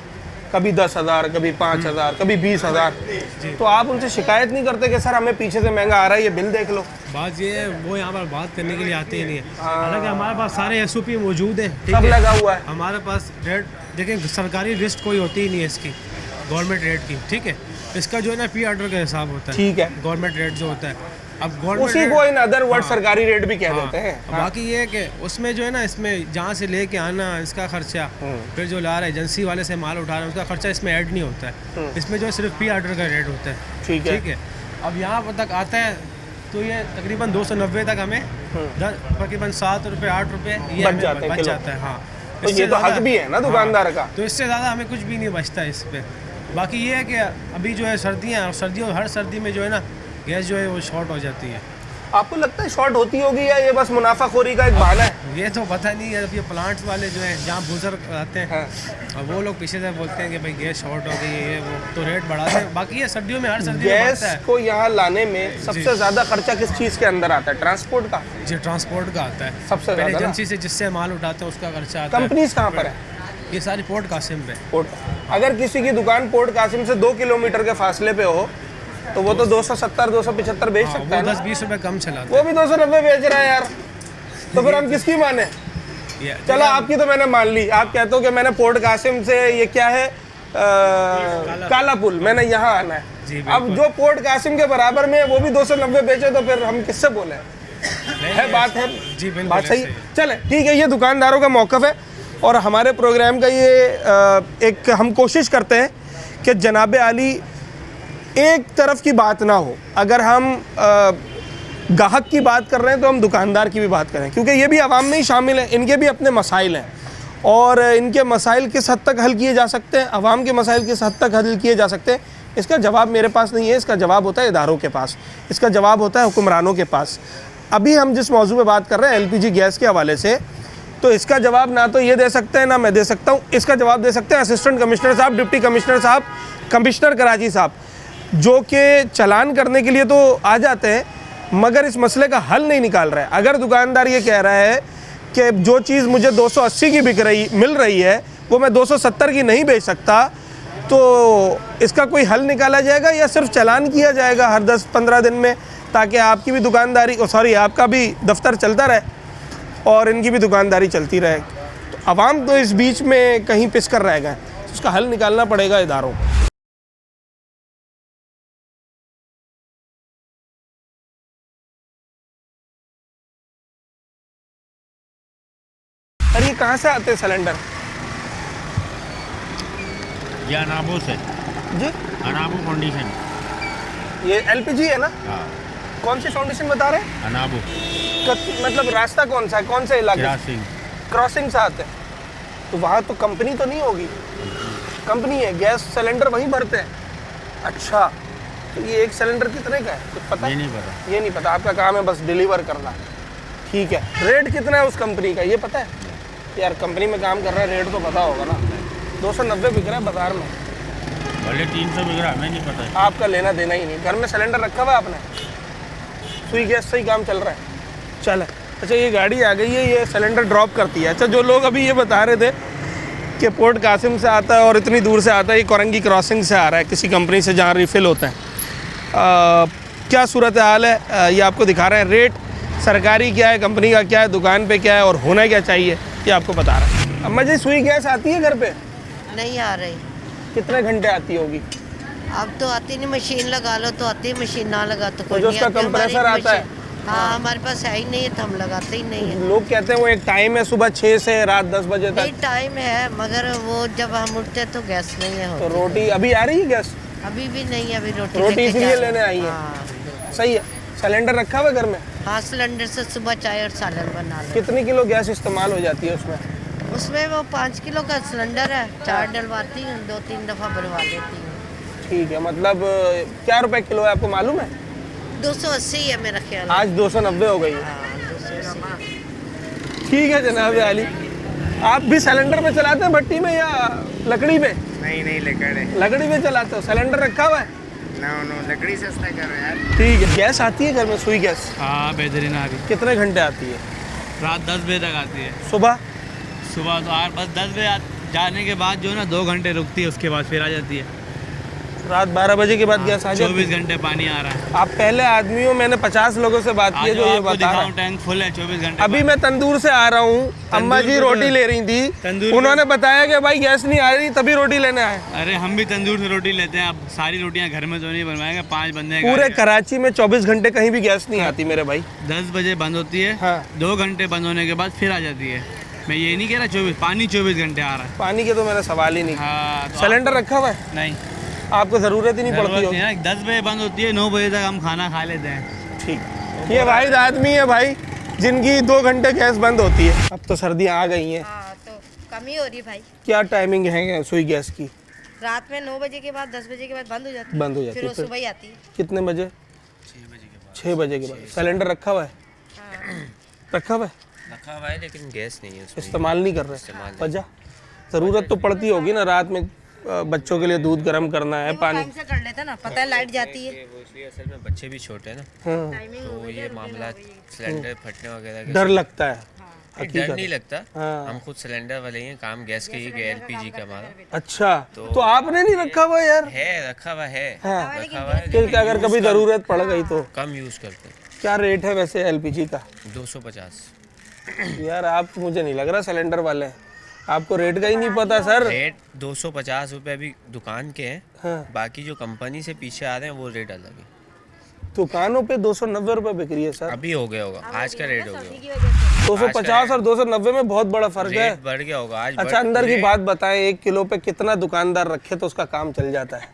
कभी 10,000, कभी 5,000, कभी 20,000, तो आप उनसे शिकायत नहीं करते कि सर हमें पीछे से महंगा आ रहा है, ये बिल देख लो? बात ये है, वो यहाँ पर बात करने के लिए आते ही नहीं है। हालांकि हमारे पास सारे SOP मौजूद है, सब लगा हुआ है। हमारे पास रेट देखें, सरकारी लिस्ट कोई होती ही नहीं है इसकी, गवर्नमेंट रेट की, ठीक है। इसका जो है ना पी ऑर्डर का हिसाब होता है, ठीक है। गवर्नमेंट रेट जो होता है, अब गवर्नमेंट उसी को इन अदर वर्ड सरकारी रेट भी कह देते हैं। हाँ। बाकी ये है कि उसमें जो है ना, इसमें जहाँ से लेके आना इसका खर्चा, फिर जो ला रहा है एजेंसी वाले से माल उठा रहा है उसका खर्चा इसमें ऐड नहीं होता है। इसमें जो है सिर्फ पी ऑर्डर का रेट होता है। ठीक है। ठीक है। अब यहाँ तक आता है तो ये तकरीबन 290 तक हमें तकरीबन 7 रुपये 8 रुपये ये बच जाते हैं किलो। जाता है। हाँ, तो ये तो हक भी है ना दुकानदार का। तो इससे ज़्यादा हमें कुछ भी नहीं बचता इस पे। बाकी ये है कि अभी जो है सर्दियाँ, और सर्दियों हर सर्दी में जो है ना गैस जो है वो शॉर्ट हो जाती है। आपको लगता है शॉर्ट होती होगी या ये बस मुनाफाखोरी का एक बहाना है? ये तो पता नहीं है। अब ये प्लांट्स वाले जो हैं जहाँ बुजुर्ग आते हैं और वो लोग पीछे से बोलते हैं कि भाई गैस शॉर्ट हो गई है, ये वो, तो रेट बढ़ाते हैं। बाकी ये सर्दियों में हर सर्दी में गैस बढ़ता है। को यहाँ लाने में सबसे ज्यादा खर्चा किस चीज के अंदर आता है? ट्रांसपोर्ट का? जी, ट्रांसपोर्ट का आता है सबसे पहले ज्यादा ना? एजेंसी से जिससे माल उठाते हैं उसका खर्चा आता है। कंपनीज कहाँ पर है? ये सारी पोर्ट कासिम पे। पोर्ट, अगर किसी की दुकान पोर्ट कासिम से 2 किलोमीटर के फासले पे हो तो वो तो 270 275 बेच सकता है ना? 10-20 रुपए कम चलाते वो भी 290 बेच रहा है यार, तो फिर हम किसकी माने? हैं। चलो आपकी तो मैंने मान ली, आप कहते हो कि मैंने पोर्ट कासिम से ये क्या है काला पुल, मैंने यहाँ आना जी, है। बिल्कुल। अब जो पोर्ट कासिम के बराबर में है वो भी 290 बेचे तो फिर हम किससे बोले? है बात है जी, बिल्कुल बात सही ऐसे ही। चले ठीक है। ये दुकानदारों का मौक़िफ़ है और हमारे प्रोग्राम का ये एक हम कोशिश करते हैं कि जनाब आली एक तरफ की बात ना हो। अगर हम गाहक की बात कर रहे हैं तो हम दुकानदार की भी बात करें, क्योंकि ये भी आवाम में ही शामिल हैं, इनके भी अपने मसाइल हैं और इनके मसाइल किस हद तक हल किए जा सकते हैं, आवाम के मसाइल किस हद तक हल किए जा सकते हैं, इसका जवाब मेरे पास नहीं है। इसका जवाब होता है इदारों के पास, इसका जवाब होता है हुक्मरानों के पास। अभी हम जिस मौजू पे बात कर रहे हैं LPG गैस के हवाले से, तो इसका जवाब ना तो ये दे सकते हैं ना मैं दे सकता हूँ। इसका जवाब दे सकते हैं असिस्टेंट कमिश्नर साहब, डिप्टी कमिश्नर साहब, कमिश्नर कराची साहब, जो कि चालान करने के लिए तो आ जाते हैं मगर इस मसले का हल नहीं निकाल रहा है। अगर दुकानदार ये कह रहा है कि जो चीज़ मुझे 280 की मिल रही है वो मैं 270 की नहीं बेच सकता, तो इसका कोई हल निकाला जाएगा या सिर्फ चालान किया जाएगा हर 10-15 दिन में, ताकि आपकी भी दुकानदारी आपका भी दफ्तर चलता रहे और इनकी भी दुकानदारी चलती रहे। तो आवाम तो इस बीच में कहीं पिस कर रह गए, उसका हल निकालना पड़ेगा इदारों को। अरे ये कहाँ से आते हैं सिलेंडर? ये अनाबो से जी, अनाबो फाउंडेशन। ये LPG है ना? हाँ, कौन सी फाउंडेशन बता रहे हैं? अनाबो मतलब रास्ता कौन सा है, कौन से इलाके? क्रॉसिंग। क्रॉसिंग से आते हैं, तो वहाँ तो कंपनी तो नहीं होगी? कंपनी है, गैस सिलेंडर वहीं भरते हैं। अच्छा, तो ये एक सिलेंडर कितने का है कुछ पता? ये नहीं पता। ये नहीं पता, आपका काम है बस डिलीवर करना। ठीक है, रेट कितना है उस कंपनी का ये पता है? यार कंपनी में काम कर रहा है, रेट तो पता होगा ना। 290 बिक रहा है बाजार में, भले 300 बिक रहा, हमें नहीं पता है। आपका लेना देना ही नहीं। घर में सिलेंडर रखा हुआ है आपने, सुई गैस से ही काम चल रहा है। चल अच्छा, ये गाड़ी आ गई है, ये सिलेंडर ड्रॉप करती है। अच्छा, जो लोग अभी ये बता रहे थे कि पोर्ट कासिम से आता है और इतनी दूर से आता है, ये कोरंगी क्रॉसिंग से आ रहा है किसी कंपनी से जहाँ रिफ़िल होते हैं। क्या सूरत हाल है ये आपको दिखा रहे हैं। रेट सरकारी क्या है, कंपनी का क्या है, दुकान पे क्या है और होना क्या चाहिए ये आपको बता रहा है। अम्मा जी, सुई गैस आती है घर पे? नहीं आ रही। कितने घंटे आती होगी? अब तो आती नहीं, मशीन लगा लो तो आती है, मशीन ना लगा तो कोई जो नहीं उसका आती। हमारी कंप्रेसर आता है? मशीन- हाँ, हमारे पास है ही नहीं है तो हम लगाते ही नहीं है। लोग कहते हैं वो एक टाइम है सुबह 6 से रात 10 बजे नहीं, तक। टाइम है मगर वो जब हम उठते हैं तो गैस नहीं है तो होती। रोटी अभी आ रही है गैस? अभी भी नहीं है, अभी रोटी रोटी लेके इसलिए जा रहे लेने आई है। हाँ, सही है। सिलेंडर रखा हुआ है घर में? हाँ, सिलेंडर से सुबह चाय और सालन बना लो। कितनी किलो गैस इस्तेमाल हो जाती है उसमें? उसमें वो 5 किलो का सिलेंडर है, 4 डलवाती हूँ, 2-3 दफ़ा भरवा लेती हूँ। ठीक है, मतलब क्या रुपए किलो है आपको मालूम है? 280 है मेरा ख्याल। आज 290 हो गई है। हाँ, 280। ठीक है जनाब आली, आप भी सिलेंडर पे चलाते हैं भट्टी में या लकड़ी पे? नहीं लकड़ी पे चलाते हो, सिलेंडर रखा हुआ है? नो लकड़ी सस्ता कर रहे यार। ठीक है। गैस आती है घर में, सुई गैस? हाँ, बेहतरीन आ रही। कितने घंटे आती है? रात 10 बजे तक आती है। सुबह? सुबह तो बस 10 बजे जाने के बाद जो है ना 2 घंटे रुकती है, उसके बाद फिर आ जाती है। रात 12 बजे के बाद गैस आ जाती है? 24 घंटे पानी आ रहा है। आप पहले आदमी हो, मैंने 50 लोगों से बात की है जो ये बता रहा है। टैंक फुल है, 24 घंटे। अभी मैं तंदूर से आ रहा हूँ, अम्मा जी रोटी ले रही थी, उन्होंने बताया कि भाई गैस नहीं आ रही, तभी रोटी लेने आए। अरे हम भी तंदूर से रोटी लेते हैं। अब सारी रोटियां घर में तो नहीं बनवाएंगे, 5 बंदे पूरे कराची में 24 घंटे कहीं भी गैस नहीं आती मेरे भाई। 10 बजे बंद होती है। हाँ। 2 घंटे बंद होने के बाद फिर आ जाती है। मैं ये नहीं कह रहा 24 घंटे आ रहा है। पानी के तो मेरा सवाल ही नहीं। हाँ, तो सिलेंडर रखा हुआ है? नहीं, आपको ज़रूरत ही नहीं पड़ती होगी। 10 बजे बंद होती है, 9 बजे तक हम खाना खा लेते हैं। ठीक, ये वाहिद आदमी है भाई जिनकी 2 घंटे गैस बंद होती है। अब तो सर्दियाँ आ गई हैं। हाँ, तो कमी हो रही है भाई। क्या टाइमिंग है सुई गैस की? रात में 9 बजे के बाद 10 बजे के बाद बंद हो जाती है। बंद हो जाती फिर है, वो सुबह ही आती है। कितने बजे? 6 बजे के बाद। सिलेंडर रखा हुआ है? रखा हुआ है, लेकिन गैस नहीं है उसमें। इस्तेमाल नहीं कर रहे। वजह ज़रूरत तो पड़ती होगी ना, रात में बच्चों के लिए दूध गर्म करना है, पानी टाइम से कर लेते ना, पता है लाइट जाती है। वो इसलिए असल में बच्चे भी छोटे हैं ना, तो ये मामला सिलेंडर फटने वगैरह डर लगता है। डर नहीं लगता, हम खुद सिलेंडर वाले ही हैं, काम गैस के ही LPG का हमारा। अच्छा, तो आपने नहीं रखा हुआ यार? है, रखा हुआ है, रखा हुआ है, क्योंकि अगर कभी ज़रूरत पड़ गई तो कम यूज़ करते हैं। क्या रेट है वैसे LPG का? 250। यार आप, मुझे नहीं लग रहा सिलेंडर वाले, आपको रेट का ही नहीं पता सर। रेट 250 रुपये अभी दुकान के हैं। हाँ। बाकी जो कंपनी से पीछे आ रहे हैं वो रेट अलग है। दुकानों पे 290 रुपये बिक रही है सर। अभी हो गया होगा, आज का रेट हो गया। 250 और 290 में बहुत बड़ा फर्क है। रेट बढ़ गया होगा आज। अच्छा, अंदर की बात बताएं, 1 किलो पे कितना दुकानदार रखे तो उसका काम चल जाता है?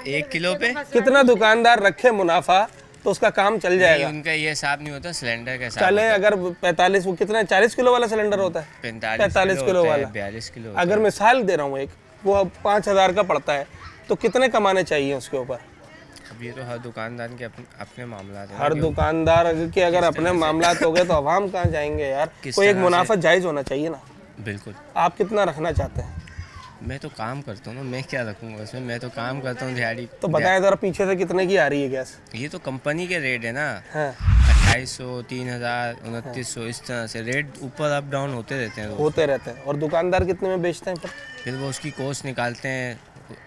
1 किलो पे कितना दुकानदार रखे मुनाफा तो उसका काम चल जाएगा? उनका ये हिसाब नहीं होता, सिलेंडर का हिसाब चले अगर 45, वो कितना 40 किलो वाला सिलेंडर होता है? 45 किलो वाला, 42 किलो। अगर मिसाल दे रहा हूँ एक, वो 5000 का पड़ता है, तो कितने कमाने चाहिए उसके ऊपर? अब ये तो हर दुकानदार के अपने मामला हैं। हर दुकानदार के अगर अपने मामला हो गए तो अवाम कहाँ जाएंगे यार? कोई एक मुनाफा जायज़ होना चाहिए ना। बिल्कुल। आप कितना रखना चाहते हैं? मैं तो काम करता हूँ ना, मैं क्या रखूँगा उसमें, मैं तो काम करता हूँ दिहाड़ी। तो बताएं ज़रा पीछे से कितने की आ रही है गैस? ये तो कंपनी के रेट है ना। हाँ। 2800, 3000, 2900, इस तरह से रेट ऊपर अप डाउन होते रहते हैं। होते रहते हैं। और दुकानदार कितने में बेचते हैं? फिर वो उसकी कॉस्ट निकालते हैं,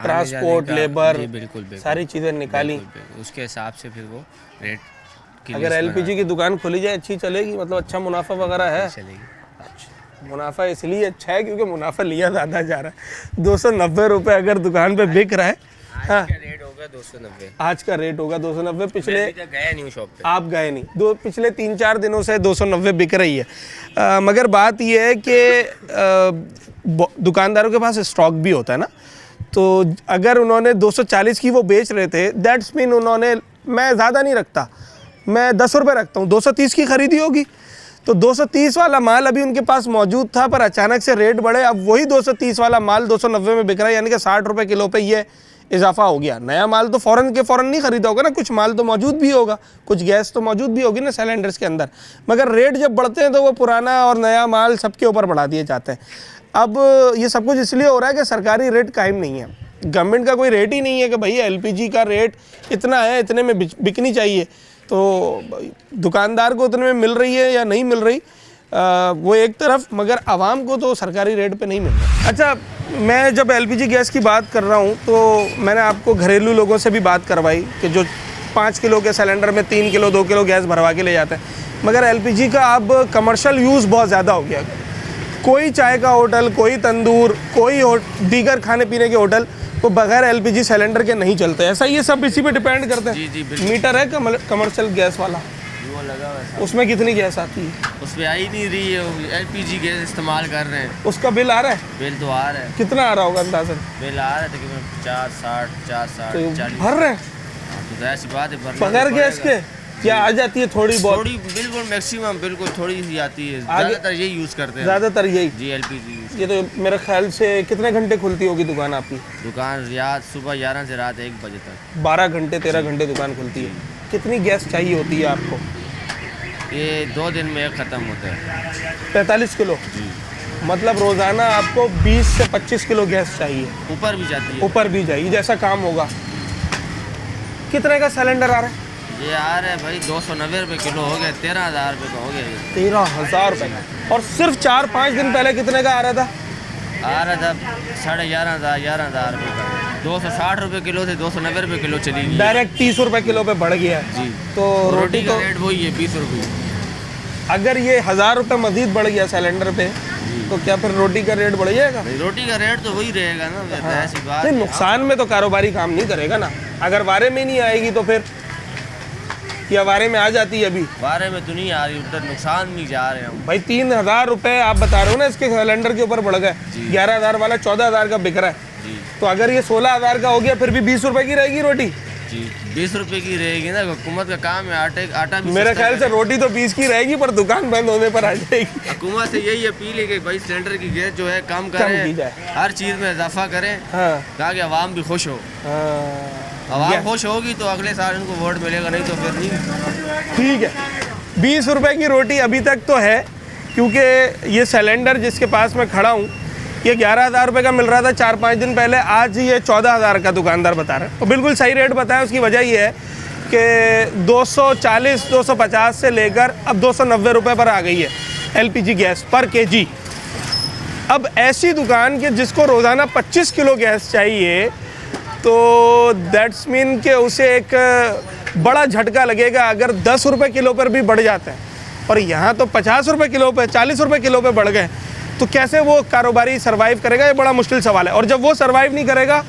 ट्रांसपोर्ट, लेबर, बिल्कुल सारी चीज़ें निकाली, उसके हिसाब से फिर वो रेट। अगर LPG की दुकान खोली जाए अच्छी चलेगी, मतलब अच्छा मुनाफा वगैरह है? चलेगी। अच्छा, मुनाफा इसलिए अच्छा है क्योंकि मुनाफा लिया ज़्यादा जा रहा है। 290 रुपये अगर दुकान पे बिक रहा है। हाँ, आज का रेट होगा 290। आज का रेट होगा 290। पिछले गए नहीं शॉप पे? आप गए नहीं, पिछले 3-4 दिनों से 290 बिक रही है। मगर बात यह है कि दुकानदारों के पास स्टॉक भी होता है ना, तो अगर उन्होंने 240 की वो बेच रहे थे, दैट्स मीन उन्होंने, मैं ज़्यादा नहीं रखता, मैं 10 रुपये रखता हूँ, 230 की खरीदी होगी, तो 230 वाला माल अभी उनके पास मौजूद था, पर अचानक से रेट बढ़े, अब वही 230 वाला माल 290 में बिक रहा है, यानी कि 60 रुपये किलो पे ये इजाफा हो गया। नया माल तो फ़ौरन के फ़ौरन नहीं खरीदा होगा ना, कुछ माल तो मौजूद भी होगा, कुछ गैस तो मौजूद भी होगी ना सिलेंडर्स के अंदर, मगर रेट जब बढ़ते हैं तो वो पुराना और नया माल सबके ऊपर बढ़ा दिए जाते हैं। अब ये सब कुछ इसलिए हो रहा है कि सरकारी रेट कायम नहीं है, गवर्नमेंट का कोई रेट ही नहीं है कि भई LPG का रेट इतना है, इतने में बिकनी चाहिए, तो दुकानदार को उतने में मिल रही है या नहीं मिल रही, वो एक तरफ, मगर आवाम को तो सरकारी रेट पे नहीं मिल रहा। अच्छा, मैं जब LPG गैस की बात कर रहा हूँ तो मैंने आपको घरेलू लोगों से भी बात करवाई कि जो 5 किलो के सिलेंडर में 3 किलो 2 किलो गैस भरवा के ले जाते हैं, मगर LPG का अब कमर्शियल यूज़ बहुत ज़्यादा हो गया। कोई चाय का होटल, कोई तंदूर, कोई दीगर खाने पीने के होटल, वो बगैर LPG सिलेंडर के नहीं चलते। ऐसा ये सब इसी पे डिपेंड करते हैं। जी, मीटर है कमर्शियल गैस वाला, वो लगा हुआ है, उसमें कितनी गैस आती है? उसमें आ ही नहीं रही है, LPG गैस इस्तेमाल कर रहे हैं। उसका बिल आ रहा है? बिल तो आ रहा है। कितना आ रहा होगा अंदाज़न? बिल आ रहा है तकरीबन 460, तो 40 भर रहे हैं तो ऐसी बात है, बगैर गैस के? क्या आ जाती है थोड़ी बहुत? थोड़ी, बिल्कुल मैक्सिमम, बिल्कुल थोड़ी ही आती है, ज़्यादातर यही यूज़ करते हैं, ज़्यादातर यही जी LPG। ये तो मेरे ख्याल से कितने घंटे खुलती होगी दुकान आपकी? दुकान सुबह 11 से रात 1 बजे तक, 12 घंटे 13 घंटे दुकान खुलती है। कितनी गैस चाहिए होती है आपको? ये 2 दिन में ख़त्म होता है। 45 किलो? मतलब रोज़ाना आपको 20 से 25 किलो गैस चाहिए। ऊपर भी जाती है? ऊपर भी जाएगी, जैसा काम होगा। कितने का सिलेंडर आ रहा है? ये आ रहा है भाई 290 रुपये किलो हो गया, 13,000 रुपये का हो गया। 13,000 रुपये का? और सिर्फ 4-5 दिन पहले कितने का आ रहा था? आ रहा था 11,500 11,000 रुपये का। 260 रुपये किलो से 290 रुपये किलो चलेगी। डायरेक्ट 30 रुपये किलो पे बढ़ गया है जी। तो रोटी का तो रेट वही है 20 रुपये। अगर ये 1000 रुपये मजीद बढ़ गया सिलेंडर पे तो क्या फिर रोटी का रेट बढ़ जाएगा? रोटी का रेट तो वही रहेगा ना, हाँ। ऐसी बात नहीं, नुकसान में तो कारोबारी काम नहीं करेगा ना। अगर वारे में नहीं आएगी तो फिर, या वारे में आ जाती है? अभी बारे में तो नहीं आ रही, उधर नुकसान नहीं जा रहे हम भाई। 3000 रुपये आप बता रहे हो ना इसके सिलेंडर के ऊपर बढ़ गए। 11,000 वाला 14,000 का बिक रहा है, तो अगर ये 16,000 का हो गया फिर भी 20 रुपये की रहेगी रोटी जी। 20 रुपये की रहेगी ना, हुकूमत का काम है। आटा भी मेरे ख्याल से रोटी तो 20 की रहेगी पर दुकान बंद होने पर आ जाएगी। हुकूमत से यही अपील है कि भाई सिलेंडर की गैस जो है कम करें, हर चीज़ में इजाफा करें ताकि आवाम भी खुश हो। आवाम खुश होगी तो अगले साल इनको वोट मिलेगा, नहीं तो फिर नहीं। ठीक है, 20 रुपये की रोटी अभी तक तो है, क्योंकि ये सिलेंडर जिसके पास मैं खड़ा हूँ ये 11,000 रुपये का मिल रहा था 4-5 दिन पहले, आज ये 14,000 का दुकानदार बता रहे हैं। और बिल्कुल सही रेट बताया, उसकी वजह ये है कि 240-250 से लेकर अब 290 रुपये पर आ गई है LPG गैस पर केजी। अब ऐसी दुकान के जिसको रोज़ाना 25 किलो गैस चाहिए तो दैट्स मीन कि उसे एक बड़ा झटका लगेगा अगर 10 रुपये किलो पर भी बढ़ जाते हैं। और यहाँ तो 50 रुपये किलो पे, 40 रुपये किलो पे बढ़ गए, तो कैसे वो कारोबारी सरवाइव करेगा? ये बड़ा मुश्किल सवाल है। और जब वो सरवाइव नहीं करेगा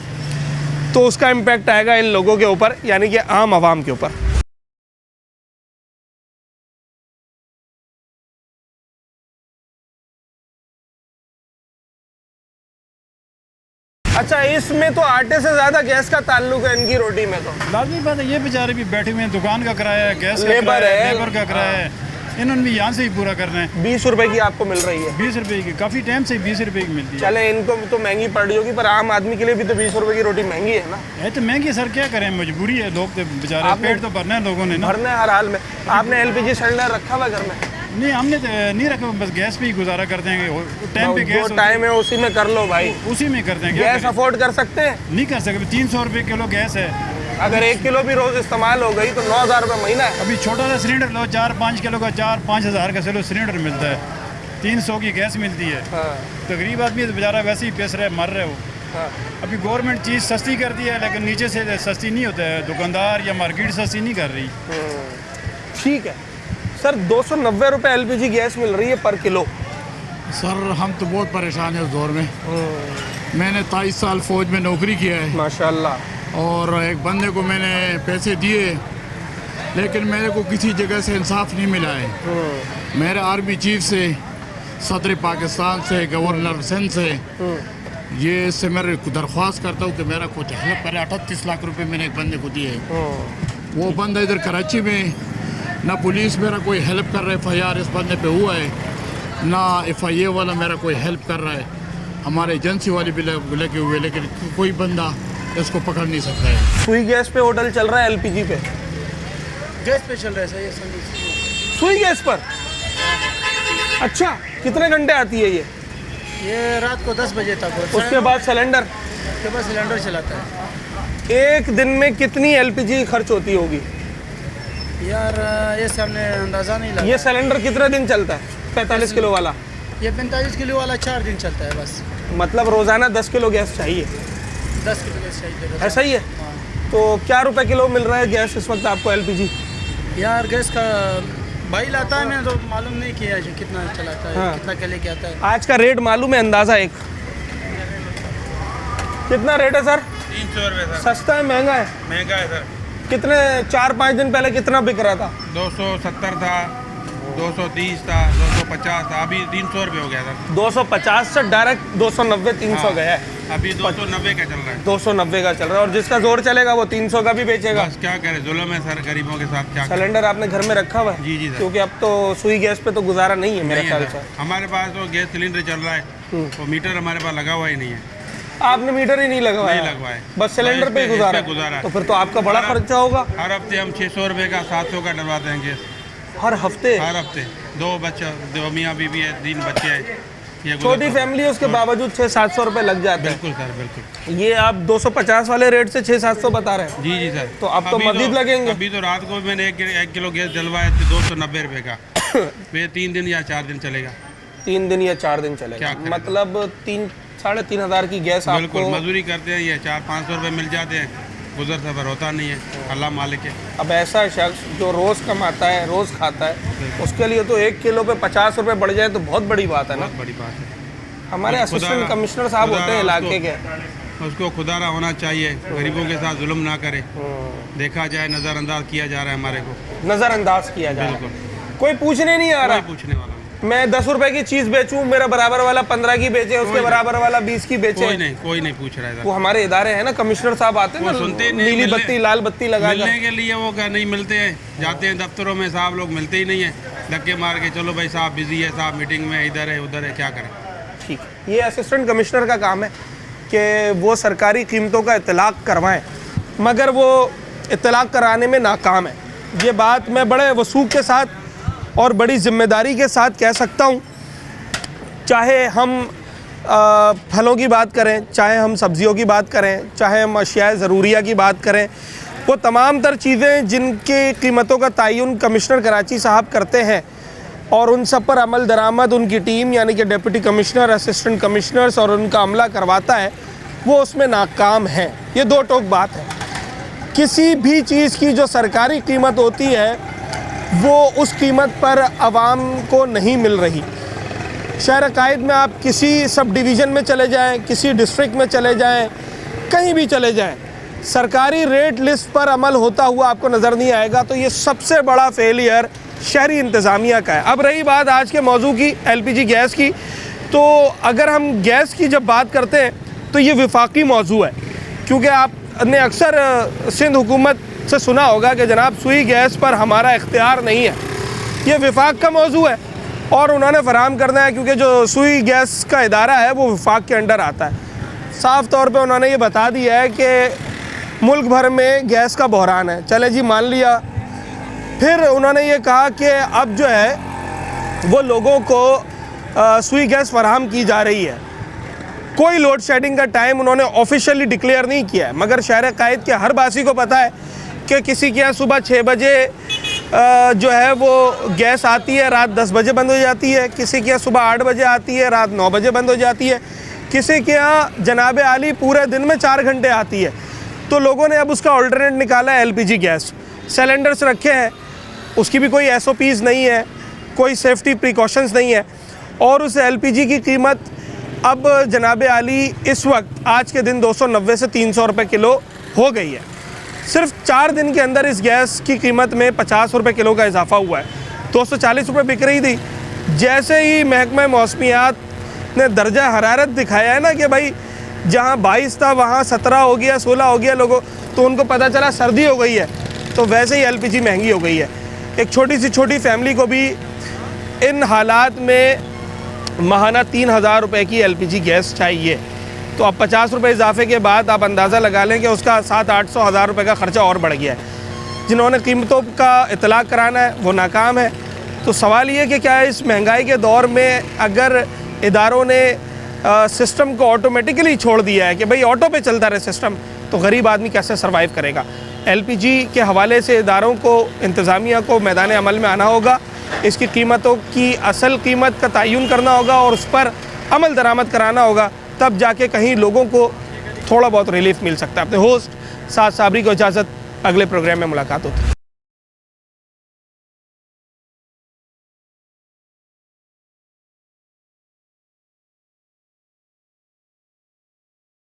तो उसका इम्पैक्ट आएगा इन लोगों के ऊपर, यानी कि आम आवाम के ऊपर। अच्छा, इसमें तो आटे से ज़्यादा गैस का ताल्लुक है इनकी रोटी में तो। लाजमी बात है, ये बेचारे भी बैठे हुए हैं, दुकान का किराया है, गैस का लेबर किराया है, लेबर का किराया है, इन्होंने भी यहाँ से ही पूरा करना है। 20 रुपए की आपको मिल रही है? 20 रुपए की, काफ़ी टाइम से 20 रुपए की मिलती है। चले, इनको तो महंगी पड़ रही होगी, पर आम आदमी के लिए भी तो 20 रुपए की रोटी महंगी है ना? है तो महंगी सर, क्या करें, मजबूरी है, लोग तो बेचारे पेट तो भरना है लोगों ने ना। भरना है हर हाल में। आपने LPG सिलेंडर रखा हुआ घर में? नहीं, हमने तो नहीं रखा, बस गैस पे ही गुजारा करते हैं। टाइम पे गैस, टाइम है उसी में कर लो भाई, उसी में करते हैं। गैस अफोर्ड कर सकते हैं? नहीं कर सकते, 300 रुपये किलो गैस है। अगर 1 किलो भी रोज इस्तेमाल हो गई तो 9,000 रुपये महीना है। अभी छोटा सा सिलेंडर लो, 4-5 किलो का 4-5 हज़ार का चलो सिलेंडर मिलता है, 300 की गैस मिलती है। तो गरीब आदमी तो बेचारा वैसे ही पेस रहे, मर रहे हो। अभी गवर्नमेंट चीज़ सस्ती कर दी है, लेकिन नीचे से सस्ती नहीं होता है, दुकानदार या मार्केट सस्ती नहीं कर रही। ठीक है सर, 290 रुपये LPG गैस मिल रही है पर किलो। सर हम तो बहुत परेशान हैं इस दौर में। मैंने 23 साल फौज में नौकरी किया है माशाल्लाह, और एक बंदे को मैंने पैसे दिए, लेकिन मेरे को किसी जगह से इंसाफ नहीं मिला है। मेरे आर्मी चीफ से, सदर पाकिस्तान से, गवर्नर सिंध से, ये इससे मेरे दरख्वास्त करता हूँ कि मेरा कुछ हेल्प करे। 38 लाख रुपए मैंने एक बंदे को दिए। वो बंदा इधर कराची में, ना पुलिस मेरा कोई हेल्प कर रहा है, FIR इस बंदे पे हुआ है, ना FIA वाला मेरा कोई हेल्प कर रहा है, हमारे एजेंसी वाले भी लगे हुए, लेकिन कोई बंदा इसको पकड़ नहीं सकता है। सुई गैस पे होटल चल रहा है, LPG पे? गैस पे चल रहा है सही। सुई गैस पर? अच्छा, कितने घंटे आती है ये रात को 10 बजे तक होता है। उसके बाद सिलेंडर? उसके बाद सिलेंडर चलाता है। एक दिन में कितनी LPG खर्च होती होगी यार? ये हमने अंदाज़ा नहीं लगा। ये सिलेंडर कितने दिन चलता है? 45 किलो वाला? ये 45 किलो वाला 4 दिन चलता है बस। मतलब रोज़ाना 10 किलो गैस चाहिए? 10 किलो गैस चाहिए। ऐसा ही है? तो क्या रुपए किलो मिल रहा है गैस इस वक्त आपको LPG? यार गैस का भाई लाता है, मैंने तो मालूम नहीं किया है कितना चलाता है। कितना के लेके आता है। आज का रेट मालूम है अंदाज़ा? एक कितना रेट है सर? 300 रुपये सर। सस्ता है महंगा है? महंगा है सर। कितने 4-5 दिन पहले कितना बिक रहा था? 270 था, 230 था, 250 था, अभी 300 रुपये हो गया सर। 250 से डायरेक्ट 290-300 गया है। अभी 290 का चल रहा है। 290 का चल रहा है, और जिसका जोर चलेगा वो 300 का भी बेचेगा। बस क्या करें, जुल्म है सर गरीबों के साथ। क्या सिलेंडर आपने घर में रखा हुआ है? जी जी सर। क्योंकि अब तो सुई गैस पे तो गुजारा नहीं है मेरे नहीं ख्याल है से। हमारे पास तो गैस सिलेंडर चल रहा है, तो मीटर हमारे पास लगा हुआ ही नहीं है। आपने मीटर ही नहीं लगवाया? नहीं लगवाया, बस सिलेंडर पे ही गुजारा है। तो फिर तो आपका बड़ा खर्चा होगा। हर हफ्ते हम 600 रुपये का 700 का डलवाते हैं गैस। हर हफ्ते? हर हफ्ते। 2 बच्चे, 2 मियाँ बीवी है, 3 बच्चे हैं, छोटी फैमिली है, उसके बावजूद 600-700 रुपये लग जाते हैं। बिल्कुल सर, बिल्कुल। ये आप 250 वाले रेट से 600-700 बता रहे हैं? जी जी सर। तो अब तो मजीद लगेंगे। अभी तो रात को मैंने 1 किलो गैस डलवाया 290 रुपये का। फिर 3 दिन या 4 दिन चलेगा। 3 दिन या 4 दिन चलेगा, मतलब 3,500 की गैस बिल्कुल आपको मजदूरी करते हैं, ये 400-500 रुपये मिल जाते हैं, गुजर सफर होता नहीं है, अल्लाह मालिक है। अब ऐसा शख्स जो रोज़ कमाता है, रोज़ खाता है, उसके लिए तो 1 किलो पे 50 रुपये बढ़ जाए तो बहुत बड़ी बात है ना। बहुत बड़ी बात है। हमारे असिस्टेंट कमिश्नर साहब होते हैं इलाके के, उसको खुदारा होना चाहिए, गरीबों के साथ जुल्म ना करे, देखा जाए नज़रअंदाज किया जा रहा है, हमारे को नज़रअंदाज किया जा रहा है, कोई पूछने नहीं आ रहा। पूछने वाला मैं 10 रुपए की चीज़ बेचूं, मेरा बराबर वाला 15 की बेचे, उसके बराबर वाला 20 की बेचे, कोई नहीं पूछ रहा है। वो हमारे इदारे हैं ना, कमिश्नर साहब आते हैं ना, सुनते नीली बत्ती लाल बत्ती लगा मिलने के लिए, वो क्या नहीं मिलते हैं, जाते हैं दफ्तरों में, साहब लोग मिलते ही नहीं है, धक्के मार के चलो भाई साहब बिजी है, साहब मीटिंग में, इधर है उधर है, क्या करें। ठीक, ये असिस्टेंट कमिश्नर का काम है कि वो सरकारी कीमतों का इतलाक़ करवाएं, मगर वो इतलाक़ कराने में नाकाम है। ये बात मैं बड़े वसूख के साथ और बड़ी ज़िम्मेदारी के साथ कह सकता हूँ, चाहे हम फलों की बात करें, चाहे हम सब्ज़ियों की बात करें, चाहे हम अशियाए ज़रूरिया की बात करें, वो तमाम तर चीज़ें जिनकी कीमतों का तयन कमिश्नर कराची साहब करते हैं और उन सब पर अमल दरामद उनकी टीम यानी कि डिप्टी कमिश्नर, असिस्टेंट कमिश्नर्स और उनका अमला करवाता है, वो उसमें नाकाम है। ये दो टोक बात है। किसी भी चीज़ की जो सरकारी कीमत होती है वो उस कीमत पर आवाम को नहीं मिल रही। शहर कायद में आप किसी सब डिवीज़न में चले जाएं, किसी डिस्ट्रिक्ट में चले जाएं, कहीं भी चले जाएं, सरकारी रेट लिस्ट पर अमल होता हुआ आपको नज़र नहीं आएगा। तो ये सबसे बड़ा फेलियर शहरी इंतज़ामिया का है। अब रही बात आज के मौजू की, LPG गैस की, तो अगर हम गैस की जब बात करते हैं तो ये विफाकी मौजू है, क्योंकि आपने अक्सर सिंध हुकूमत से सुना होगा कि जनाब सुई गैस पर हमारा इख्तियार नहीं है। ये विफाक का मौजू है और उन्होंने फराहम करना है, क्योंकि जो सुई गैस का इदारा है वो विफाक के अंडर आता है। साफ़ तौर पे उन्होंने ये बता दिया है कि मुल्क भर में गैस का बहरान है। चले जी, मान लिया। फिर उन्होंने ये कहा कि अब जो है वो लोगों को सुई गैस फराहम की जा रही है। कोई लोड शेडिंग का टाइम उन्होंने ऑफिशियली डिक्लेयर नहीं किया है, मगर शहर कायद के हर बासी को पता है कि किसी के यहाँ सुबह 6 बजे जो है वो गैस आती है, रात 10 बजे बंद हो जाती है, किसी के यहाँ सुबह 8 बजे आती है, रात 9 बजे बंद हो जाती है, किसी के यहाँ जनाब आली पूरे दिन में 4 घंटे आती है। तो लोगों ने अब उसका ऑल्टरनेट निकाला है LPG गैस। सिलेंडर्स रखे हैं, उसकी भी कोई SOPs नहीं है, कोई सेफ्टी प्रिकॉशंस नहीं है, और उस LPG की कीमत अब जनाब आली इस वक्त आज के दिन 290 से 300 रुपये किलो हो गई है। सिर्फ 4 दिन के अंदर इस गैस की कीमत में 50 रुपये किलो का इजाफा हुआ है। 240 रुपये बिक रही थी। जैसे ही महकमा मौसमियात ने दर्जा हरारत दिखाया है ना कि भाई जहाँ 22 था वहाँ 17 हो गया, 16 हो गया लोगों, तो उनको पता चला सर्दी हो गई है, तो वैसे ही LPG महंगी हो गई है। एक छोटी सी छोटी फैमिली को भी इन हालात में माहाना 3,000 रुपये की LPG गैस चाहिए। तो अब 50 रुपये इजाफे के बाद आप अंदाज़ा लगा लें कि उसका 700-800 रुपये का ख़र्चा और बढ़ गया है। जिन्होंने कीमतों का इतलाक़ कराना है वो नाकाम है। तो सवाल ये कि क्या इस महंगाई के दौर में अगर इदारों ने सिस्टम को ऑटोमेटिकली छोड़ दिया है कि भाई ऑटो पे चलता रहे सिस्टम, तो गरीब आदमी कैसे सर्वाइव करेगा। LPG के हवाले से इदारों को, इंतज़ामिया को मैदान अमल में आना होगा, इसकी कीमतों की असल कीमत का तयन करना होगा और उस पर अमल दरामद कराना होगा, तब जाके कहीं लोगों को थोड़ा बहुत रिलीफ मिल सकता है। अपने होस्ट साद साबरी को इजाज़त, अगले प्रोग्राम में मुलाकात होती है।